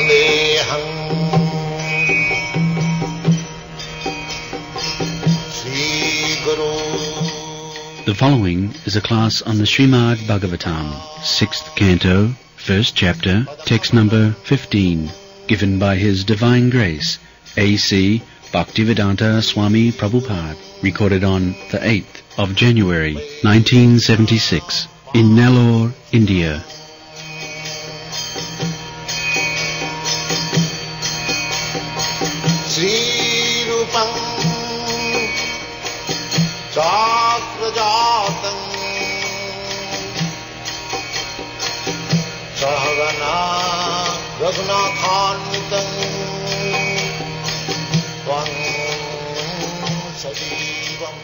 Vandeham Sri Guru. The following is a class on the Srimad Bhagavatam, 6th Canto, 1st Chapter, text number 15, given by His Divine Grace, A.C. Bhaktivedanta Swami Prabhupada, recorded on the 8th of January, 1976, in Nellore, India. Sri Rupam Chakrajatam Sahagana Raghunathanvitam Tvam Sadivam.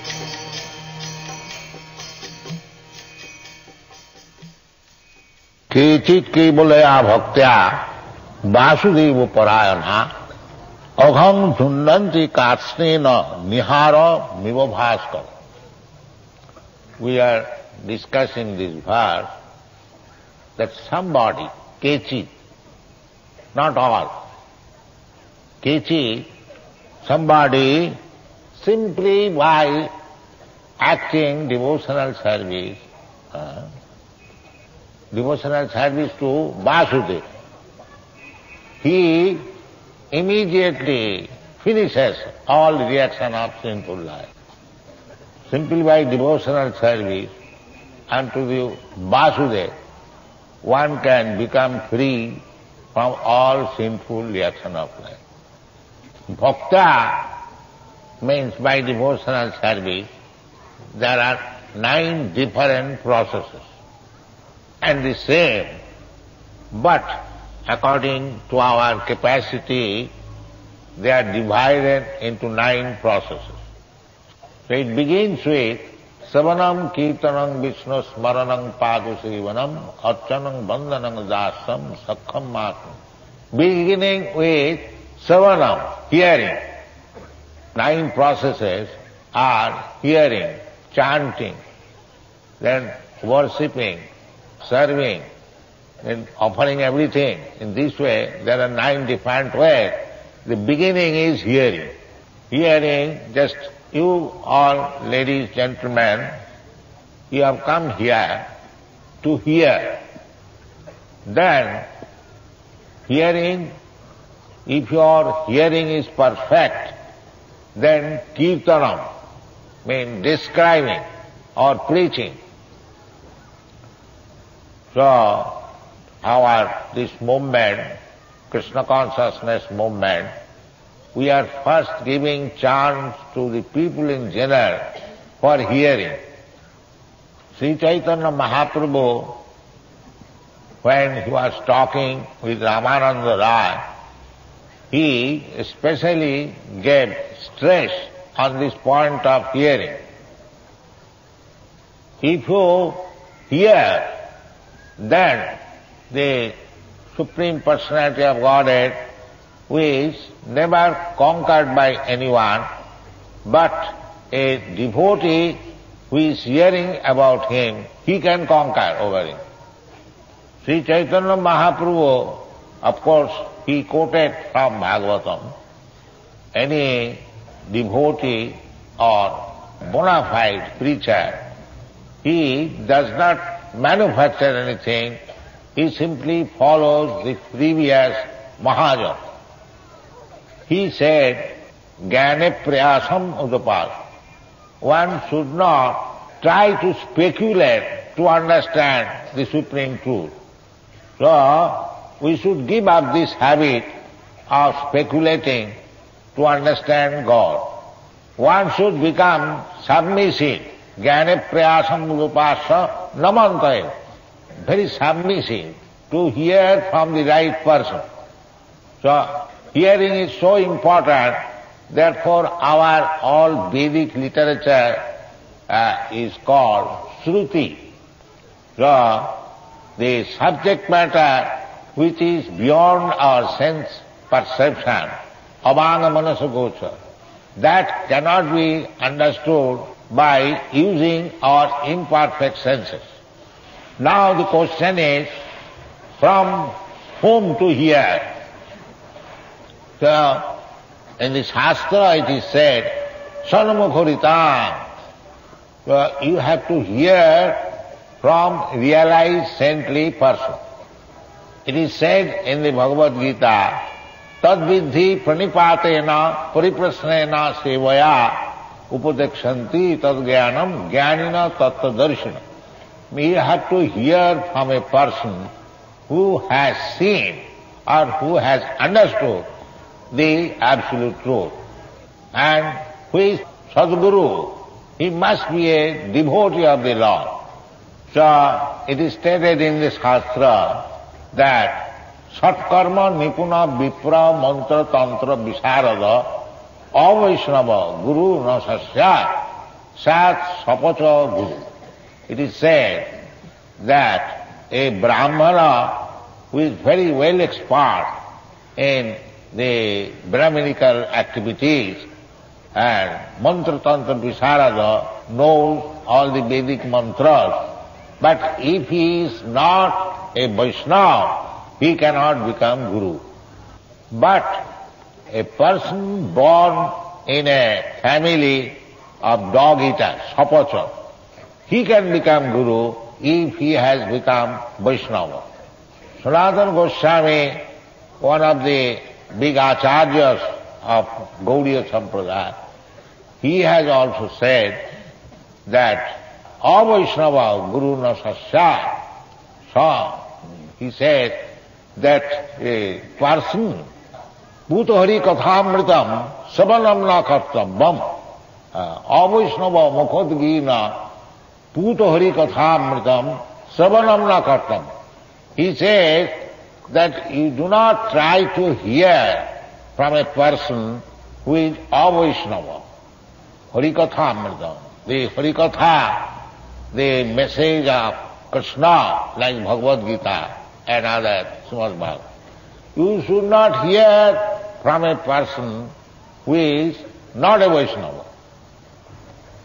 केचित् केवलया भक्त्या वासुदेव परायणा अघं झुन्नन्ति कात्स्नेन निहार मिव Bhaskar. We are discussing this verse that somebody, Kechit, not all, Kechit, somebody simply by acting devotional service to Vasudeva, he immediately finishes all reaction of sinful life. Simply by devotional service unto the Vasudeva, one can become free from all sinful reaction of life. Bhakta means by devotional service there are 9 different processes. And the same, but according to our capacity, they are divided into 9 processes. So it begins with Savanam Kirtanam Vishnu Smaranam Padu Sevanam Archanam Bandhanam Dasam Sakham Matam. Beginning with Savanam, hearing. 9 processes are hearing, chanting, then worshipping, serving, and offering everything. In this way, there are 9 different ways. The beginning is hearing. Hearing, just you all ladies, gentlemen, you have come here to hear. Then, hearing, if your hearing is perfect, then kirtanam, means describing or preaching. So, this movement, Krishna consciousness movement, we are first giving chance to the people in general for hearing. Sri Chaitanya Mahaprabhu, when he was talking with Ramananda Rai, he especially gave stress on this point of hearing. If you hear, then the Supreme Personality of Godhead, who is never conquered by anyone, but a devotee who is hearing about him, he can conquer over him. Sri Chaitanya Mahaprabhu, of course, he quoted from Bhagavatam. Any devotee or bona fide preacher, he does not manufacture anything, he simply follows the previous Mahajan. He said, Jnane prayasam udapas. One should not try to speculate to understand the supreme truth. So, we should give up this habit of speculating to understand God. One should become submissive. Jnane prayasam udapasya namantaye. Very submissive to hear from the right person. So, hearing is so important, therefore our all Vedic literature is called Shruti. So, the subject matter which is beyond our sense perception, abhanga manasa gocha, that cannot be understood by using our imperfect senses. Now the question is, from whom to hear? So, in the Shastra it is said, Sanmukharitam. So you have to hear from realized saintly person. It is said in the Bhagavad Gita, Tadvidhi pranipatena pariprasnena sevaya upadekshanti tadgyanam jnanina tattadarshana. You have to hear from a person who has seen or who has understood the absolute truth. And who is Sadguru? He must be a devotee of the Lord. So it is stated in the Shastra that Satkarma Nipuna Vipra Mantra Tantra Visarada Avaishnava Guru Nasasya Sat Sapacha Guru. It is said that a Brahmana who is very well expert in the Brahminical activities and Mantra Tantra Visarada knows all the Vedic mantras, but if he is not a Vaishnava, he cannot become Guru. But a person born in a family of dog-eaters, Sapacha, he can become Guru if he has become Vaishnava. Sanatana Goswami, one of the big acharyas of Gaudiya Sampradaya, he has also said that Avaishnava Guru Nasasya. So, he said that a person, Bhutahari Kathamritam Sabanamna Kartabam, Avaishnava Mukhodgina Bhutahari Kathamritam Sabanamna Kartam. He says that you do not try to hear from a person who is Avaishnava. Harikathamritam. The Harikatha, the message of Krishna, like Bhagavad Gita and other Srimad Bhagavatam. You should not hear from a person who is not a Vaishnava.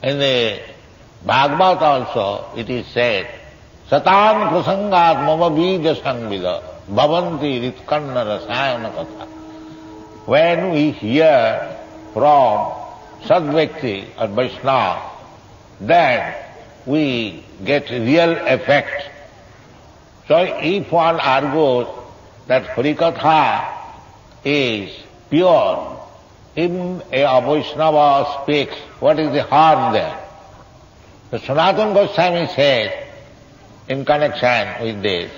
In the Bhagavad also it is said, Satan prasangat mama bija sangvida bhavanti ritkanna rasayana katha. When we hear from Sadvyakti or Vaishnava, then we get real effect. So if one argues that Harikatha is pure, if a Vaishnava speaks, what is the harm there? So Sanatana Goswami says, in connection with this,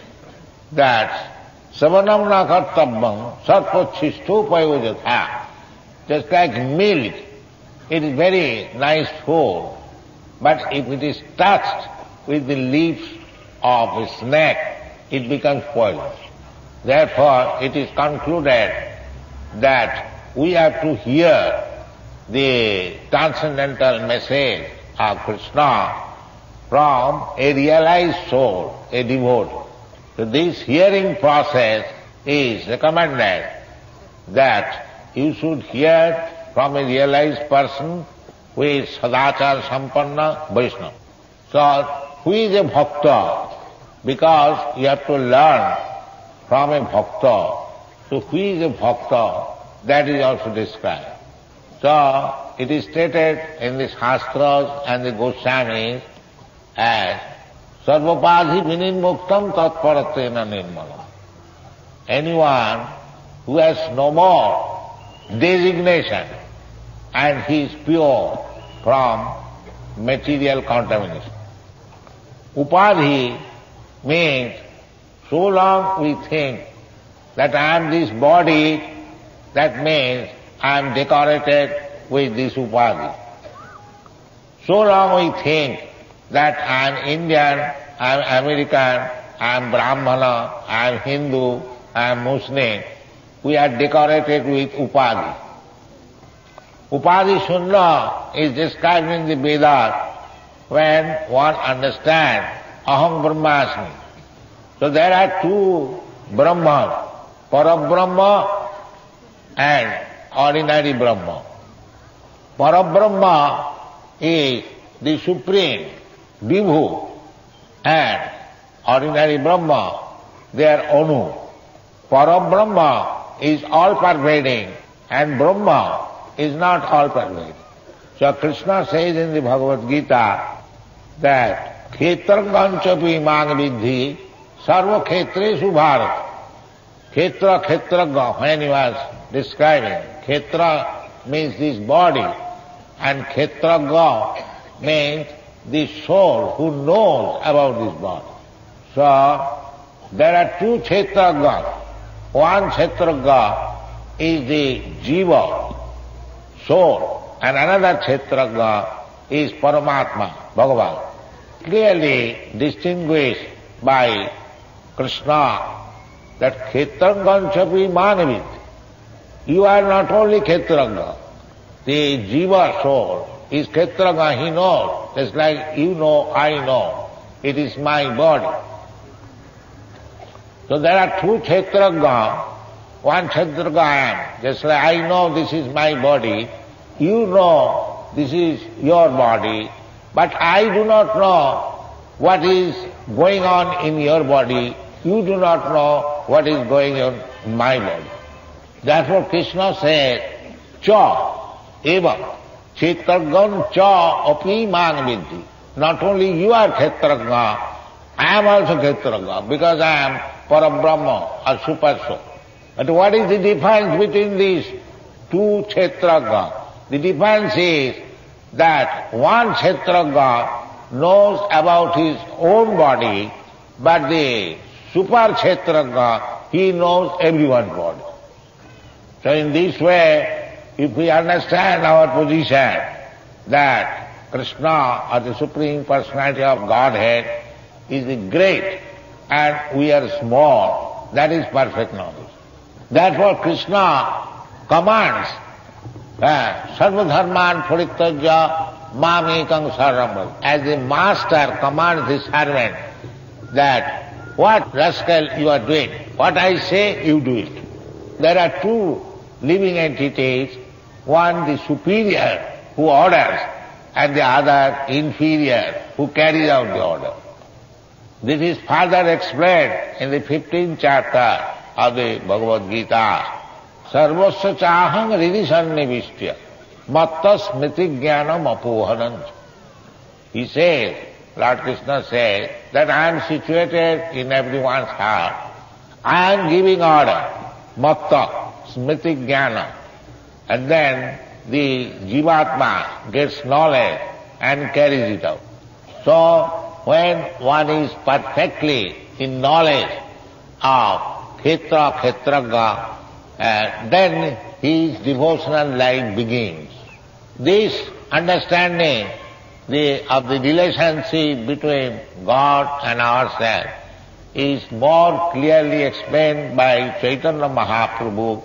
that Savanamna Kartabbam Sarpachistopayojatha, just like milk, it is very nice food, but if it is touched with the leaves of a snake, it becomes poisonous. Therefore, it is concluded that we have to hear the transcendental message of Krishna from a realized soul, a devotee. So this hearing process is recommended that you should hear from a realized person who is Sadachar Sampanna Vaishnava. So, who is a Bhakta? Because you have to learn from a Bhakta. So, who is a Bhakta? That is also described. So, it is stated in the Shastras and the Goswamis as Sarvapadhi vinimuktam tatparatena nirmalam. Anyone who has no more designation and he is pure from material contamination. Upadhi means so long we think that I am this body, that means I am decorated with this upadhi. So long we think that I am Indian, I am American, I am Brahmana, I am Hindu, I am Muslim. We are decorated with upadhi. Upadhi Shunya is described in the Vedas when one understands Aham Brahmasmi. So there are two Brahmas, Parabrahma and ordinary Brahma. Parabrahma is the supreme Vibhu and ordinary Brahma, they are Anu. Parabrahma is all-pervading, and Brahma is not all pervading. So Krishna says in the Bhagavad Gita that Khetraganchapi mang vidhi sarva khetresu bharat. Khetra, khetraga, when he was describing, khetra means this body and khetraga means the soul who knows about this body. So there are two Kshetragas. One Kshetraga is the Jiva, soul, and another Kshetraga is Paramatma, Bhagavan. Clearly distinguished by Krishna that Kshetraganchapi manavit. You are not only Kshetraga. The Jiva soul is Kshetraga, he knows. Just like you know, I know. It is my body. So there are two Kshetraga. One Kshetraga I am. Just like I know this is my body. You know this is your body. But I do not know what is going on in your body. You do not know what is going on in my body. Therefore Krishna said, Cha eva Kshetragan cha api man vidhi. Not only you are Kshetraga, I am also Kshetraga because I am Parabrahma or Super Soul. But what is the difference between these two Kshetraga? The difference is that one Kshetraga knows about his own body, but the Super Kshetraga, he knows everyone's body. So in this way, if we understand our position that Krishna or the Supreme Personality of Godhead is the great and we are small, that is perfect knowledge. Therefore Krishna commands, Sarva dharman parityajya mam ekam saranam. As the master commands his servant that what rascal you are doing, what I say you do it. There are two living entities, one the superior who orders and the other inferior who carries out the order. This is further explained in the 15th chapter of the Bhagavad Gita. Sarvasya chaham ridisannivishya matta smriti jnanam apohanam. He says, Lord Krishna says, that I am situated in everyone's heart. I am giving order, matta, smriti jnana. And then the jivatma gets knowledge and carries it out. So, when one is perfectly in knowledge of Kshetra, Kshetraga, then his devotional life begins. This understanding of the relationship between God and ourselves is more clearly explained by Chaitanya Mahaprabhu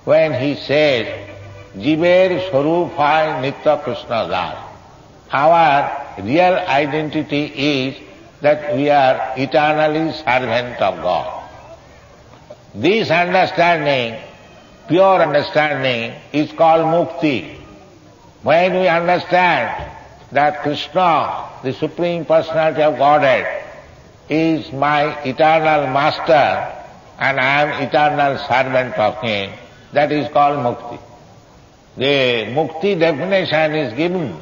when he says, Jiver Swarupai Nitya Krishna Das. Our real identity is that we are eternally servant of God. This understanding, pure understanding, is called mukti. When we understand that Krishna, the Supreme Personality of Godhead, is my eternal master and I am eternal servant of him, that is called mukti. The mukti definition is given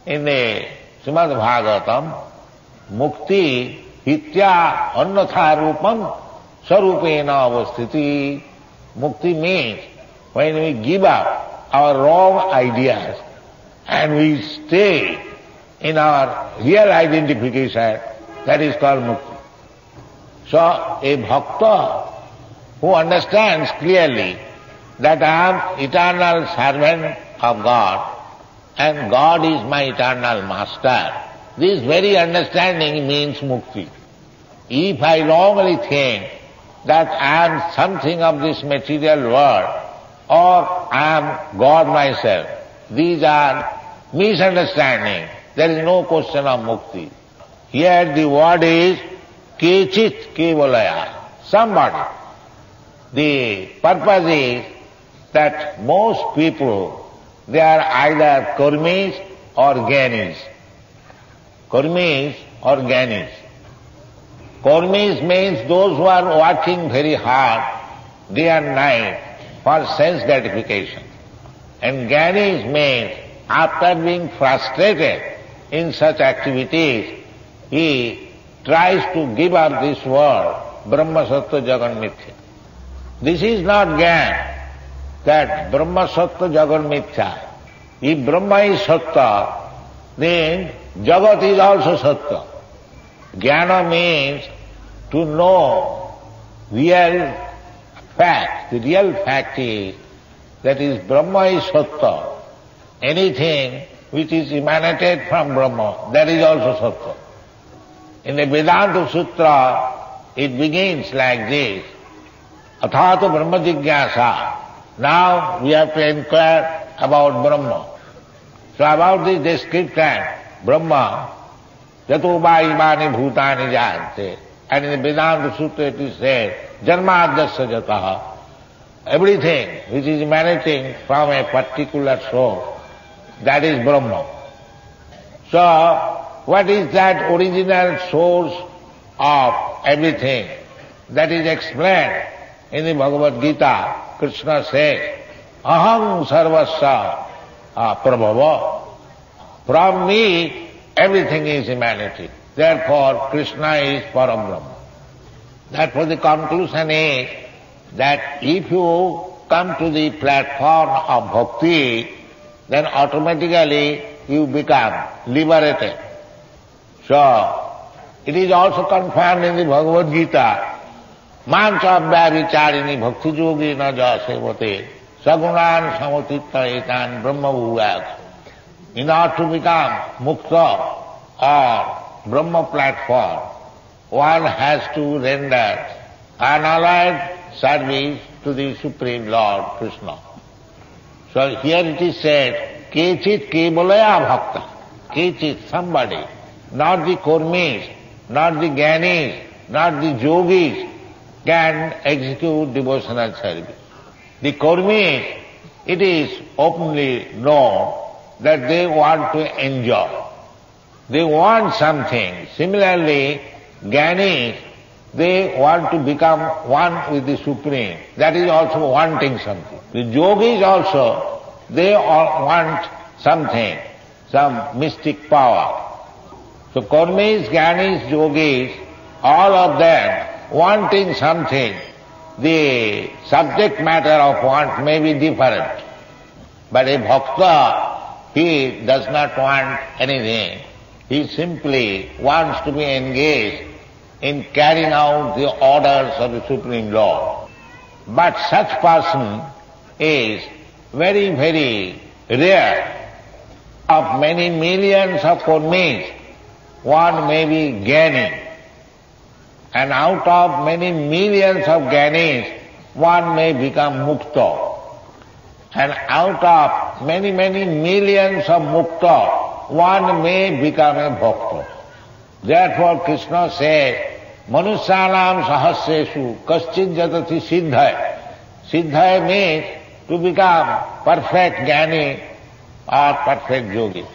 in the Srimad Bhagavatam. Mukti hitya annatha rupam sarupena avasthiti. Mukti means when we give up our wrong ideas and we stay in our real identification, that is called mukti. So a bhakta who understands clearly that I am eternal servant of God and God is my eternal master, this very understanding means mukti. If I wrongly think that I am something of this material world or I am God myself, these are misunderstanding. There is no question of mukti. Here the word is kechit kevalaya, somebody. The purpose is that most people, they are either karmis or gyanis. Karmis or gyanis. Karmis means those who are working very hard day and night for sense gratification. And Jnanis means, after being frustrated in such activities, he tries to give up this world, Brahma Sattva Jagan Mithya. This is not Jnana, that Brahma Sattva Jagan Mithya. If Brahma is Sattva, then Jagat is also Sattva. Jnana means to know real fact. The real fact is that is Brahma is Sattva. Anything which is emanated from Brahma, that is also Sattva. In the Vedanta Sutra, it begins like this. Athāta Brahma Jigyāsa. Now we have to inquire about Brahma. So about this description, Brahma, Yato va imani bhutani jayante. And in the Vedanta Sutra it is said, Janmadhyasya jataha. Everything which is emanating from a particular source, that is Brahma. So, what is that original source of everything? That is explained in the Bhagavad Gita. Krishna says, Aham sarvasya prabhava. From me, everything is emanating. Therefore, Krishna is Parabrahma. Therefore, the conclusion is that if you come to the platform of bhakti, then automatically you become liberated. So, it is also confirmed in the Bhagavad Gita, Mancha Vyabhicharini Bhakti Yogi na jasevate sagunan samutitta etan brahma bhuvak. In order to become mukta or Brahma platform, one has to render unalloyed service to the Supreme Lord Krishna. So here it is said, Kechit kevalaya bhakta. Kechit, somebody, not the kurmis, not the jnanis, not the yogis, can execute devotional service. The kurmis, it is openly known that they want to enjoy. They want something. Similarly, jnanis, they want to become one with the Supreme. That is also wanting something. The yogis also, they all want something, some mystic power. So kurmis, jnanis, yogis, all of them wanting something. The subject matter of want may be different. But a bhakta, he does not want anything. He simply wants to be engaged in carrying out the orders of the Supreme Lord. But such person is very, very rare. Of many millions of kurmis, one may be jnani. And out of many millions of jnanis, one may become mukta. And out of many, many millions of mukta, one may become a bhakta. Therefore Krishna says, Manusyanam sahasreshu kaschid jatati siddhaya. Siddhaya means to become perfect jnani or perfect yogi.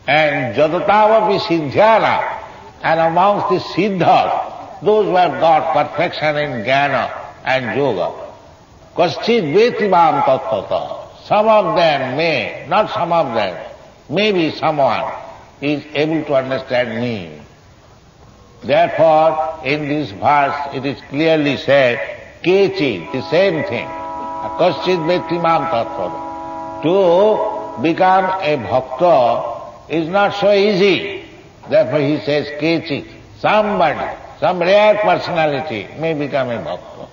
And jadatavapi siddhyana, and amongst the siddhas, those who have got perfection in jnana and yoga, kaschid veti mam tattvata. Some of them may, not some of them, maybe someone is able to understand me. Therefore, in this verse it is clearly said, kechi, the same thing. Kaschid veti mam tattvata. To become a bhakta is not so easy. Therefore he says kechi. Somebody, some rare personality may become a bhakta.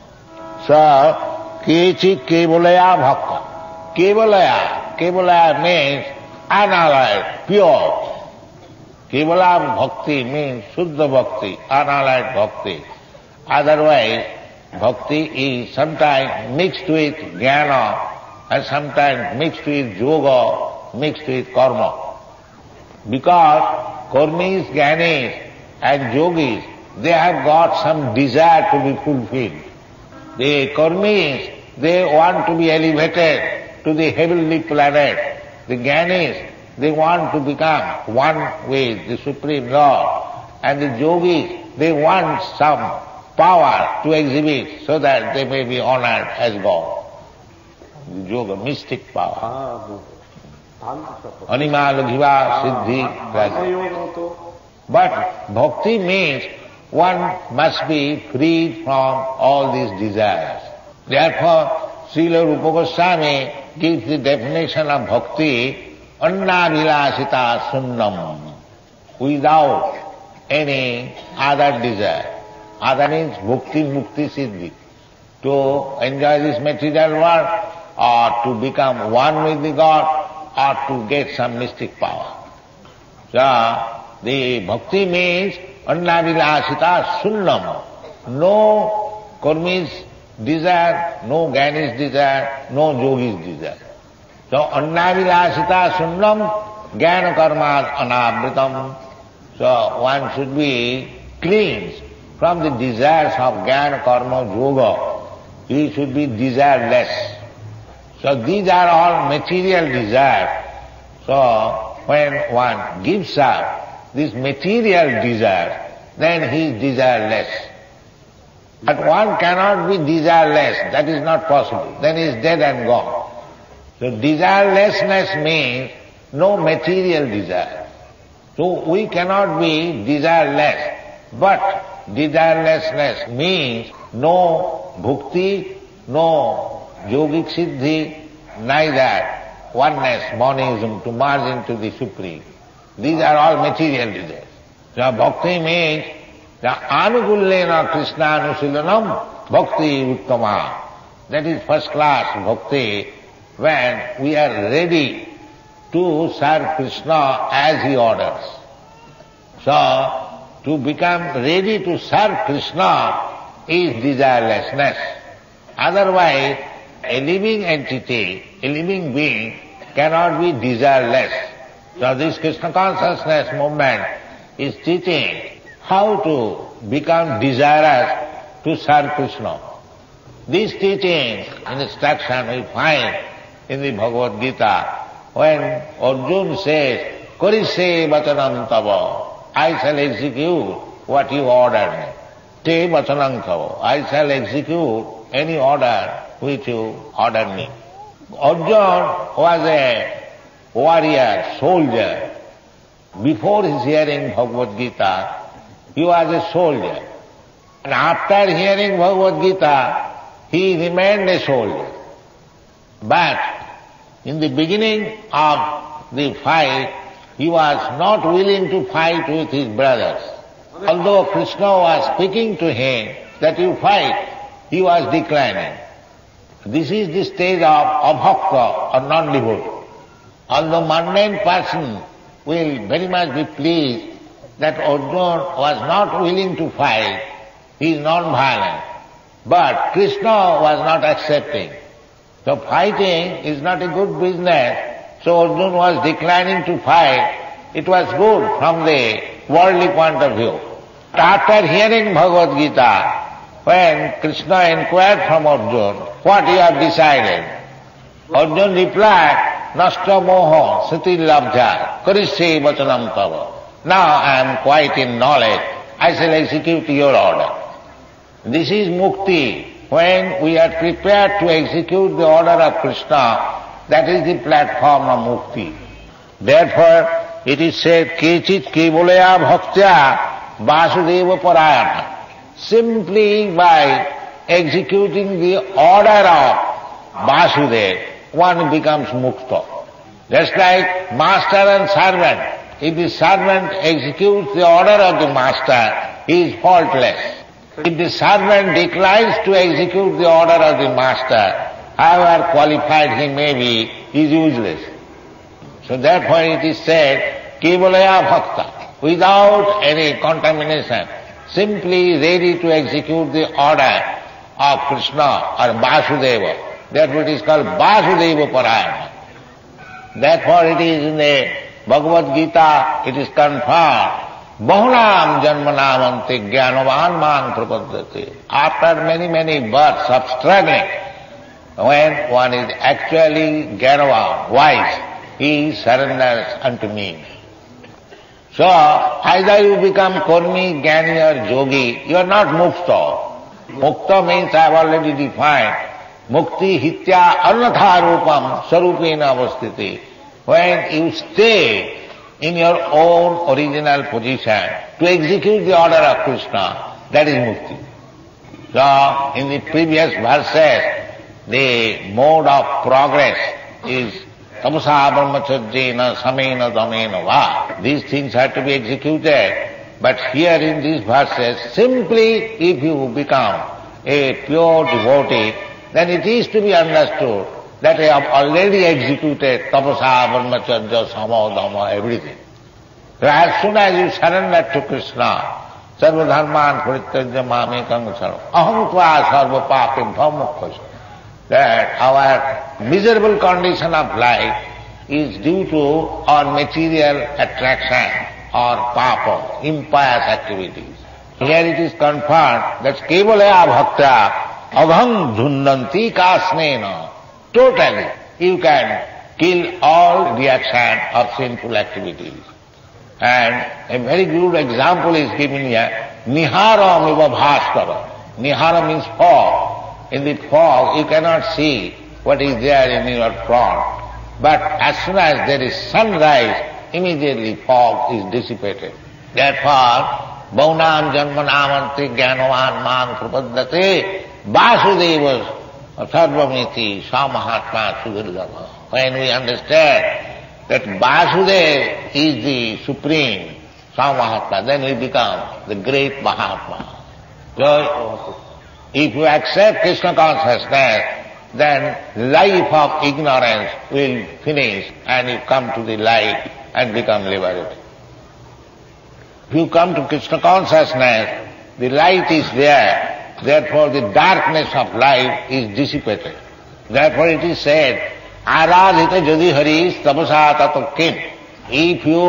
So, kechi kevalaya bhakta. Kevalaya means unalloyed, pure. Kevala bhakti means Shuddha bhakti, unalloyed bhakti. Otherwise, bhakti is sometimes mixed with jnana and sometimes mixed with yoga, mixed with karma. Because kurmis, jnanis and yogis, they have got some desire to be fulfilled. The kurmis, they want to be elevated to the heavenly planet. The jnanis, they want to become one with the Supreme Lord. And the yogis, they want some power to exhibit so that they may be honored as God. the yoga, mystic power. Anima Laghiva Siddhi. But bhakti means one must be freed from all these desires. Therefore, Srila Rupa Goswami gives the definition of bhakti, annavilasita sunnam, without any other desire. Other means bhakti mukti siddhi, to enjoy this material world, or to become one with the God, or to get some mystic power. So, the bhakti means annavilasita sunnam, no karmi's desire, no jnani's desire, no yogi's desire. So, annavilasita sunnam, jnana karma anavritam. So, one should be cleansed from the desires of jnana karma yoga. He should be desireless. So, these are all material desires. So, when one gives up this material desire, then he is desireless. But one cannot be desireless, that is not possible. Then he is dead and gone. So desirelessness means no material desire. So we cannot be desireless, but desirelessness means no bhukti, no yogic siddhi, neither oneness, monism, to merge into the Supreme. These are all material desires. So bhakti means the anukullena Krishna anusilanam bhakti uttama. That is first class bhakti, when we are ready to serve Krishna as he orders. So, to become ready to serve Krishna is desirelessness. Otherwise, a living entity, a living being cannot be desireless. So this Krishna consciousness movement is teaching how to become desirous to serve Krishna. These teachings and instruction we find in the Bhagavad Gita when Arjuna says, Karishe vachanam tava, I shall execute what you order me. Te vachanam tava, I shall execute any order which you order me. Arjuna was a warrior, soldier. Before his hearing Bhagavad Gita, he was a soldier. And after hearing Bhagavad Gita, he remained a soldier. But in the beginning of the fight, he was not willing to fight with his brothers. Although Krishna was speaking to him that you fight, he was declining. This is the stage of abhakta or non-devotee. Although mundane person will very much be pleased that Arjuna was not willing to fight, he is non-violent. But Krishna was not accepting. So fighting is not a good business. So Arjuna was declining to fight. It was good from the worldly point of view. After hearing Bhagavad Gita, when Krishna inquired from Arjuna, what you have decided? Arjuna replied, Nashta moho sati labdha karishe vachanam tava. Now I am quite in knowledge. I shall execute your order. This is mukti. When we are prepared to execute the order of Krishna, that is the platform of mukti. Therefore, it is said, Kechit kevalaya bhaktya vasudeva parayana. Simply by executing the order of Vasudeva, one becomes mukta. Just like master and servant. If the servant executes the order of the master, he is faultless. If the servant declines to execute the order of the master, however qualified he may be, he is useless. So therefore it is said, kevalaya bhakta, without any contamination, simply ready to execute the order of Krishna or Vasudeva. Therefore it is called Vasudeva Parayana. Therefore it is in the Bhagavad Gita, it is confirmed, Bahunam janmanamante jnanavan man prapaddati. After many births of struggling, when one is actually jnanavan, wise, he surrenders unto me. So, either you become karmi, jnani or yogi, you are not mukta. Mukta means I have already defined, Mukti hitya annatha rupam sarupena avastiti. When you stay in your own original position to execute the order of Krishna, that is mukti. So, in the previous verses, the mode of progress is tapasa brahmacharjena samena damena va. These things have to be executed. But here in these verses, simply if you become a pure devotee, then it is to be understood that I have already executed tapasa, brahmacharya, sama, dhamma, everything. So as soon as you surrender to Krishna, sarva dharman parityajya mamekam saram, aham tva sarva papim bhamukkha, that our miserable condition of life is due to our material attraction or papa, impious activities. Here it is confirmed that kevalaya bhakta agham dhundanti kasnena. Totally, you can kill all reaction of sinful activities. And a very good example is given here, nihara miva bhaskara. Nihara means fog. In the fog, you cannot see what is there in your front. But as soon as there is sunrise, immediately fog is dissipated. Therefore, Baunam Janmanamanti Jnanavan Man Prapaddate Vasudevas Sarvamiti Samahatma Sugirdhava. When we understand that Vasudev is the supreme Samahatma, then we become the great Mahatma. So, if you accept Krishna consciousness, then life of ignorance will finish and you come to the light and become liberated. If you come to Krishna consciousness, the light is there, therefore the darkness of life is dissipated. Therefore it is said, Aradhita jadi haris tapasa tato kim. If you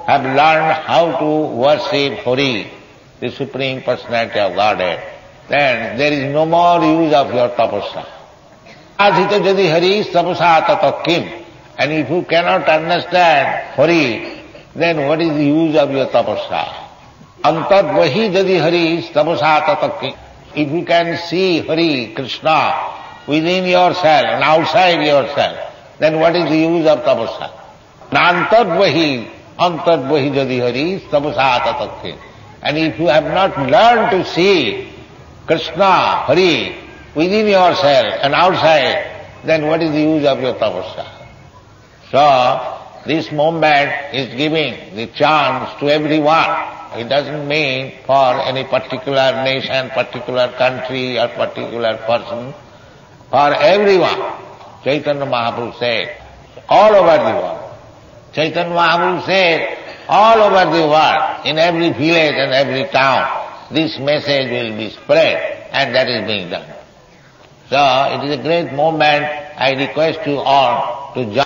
have learned how to worship Hari, the Supreme Personality of Godhead, then there is no more use of your tapasya. Aradhita jadi haris tapasa tato kim. And if you cannot understand Hari, then what is the use of your tapasya? Antat vahi jadi Hari tapasa tatakki. If you can see Hari, Krishna, within yourself and outside yourself, then what is the use of tapasya? Antat vahi jadi Hari tapasa tatakki. And if you have not learned to see Krishna, Hari, within yourself and outside, then what is the use of your tapasya? So, this movement is giving the chance to everyone. It doesn't mean for any particular nation, particular country or particular person. For everyone. Chaitanya Mahaprabhu said, all over the world. Chaitanya Mahaprabhu said, all over the world, in every village and every town, this message will be spread, and that is being done. So, it is a great movement. I request you all to join.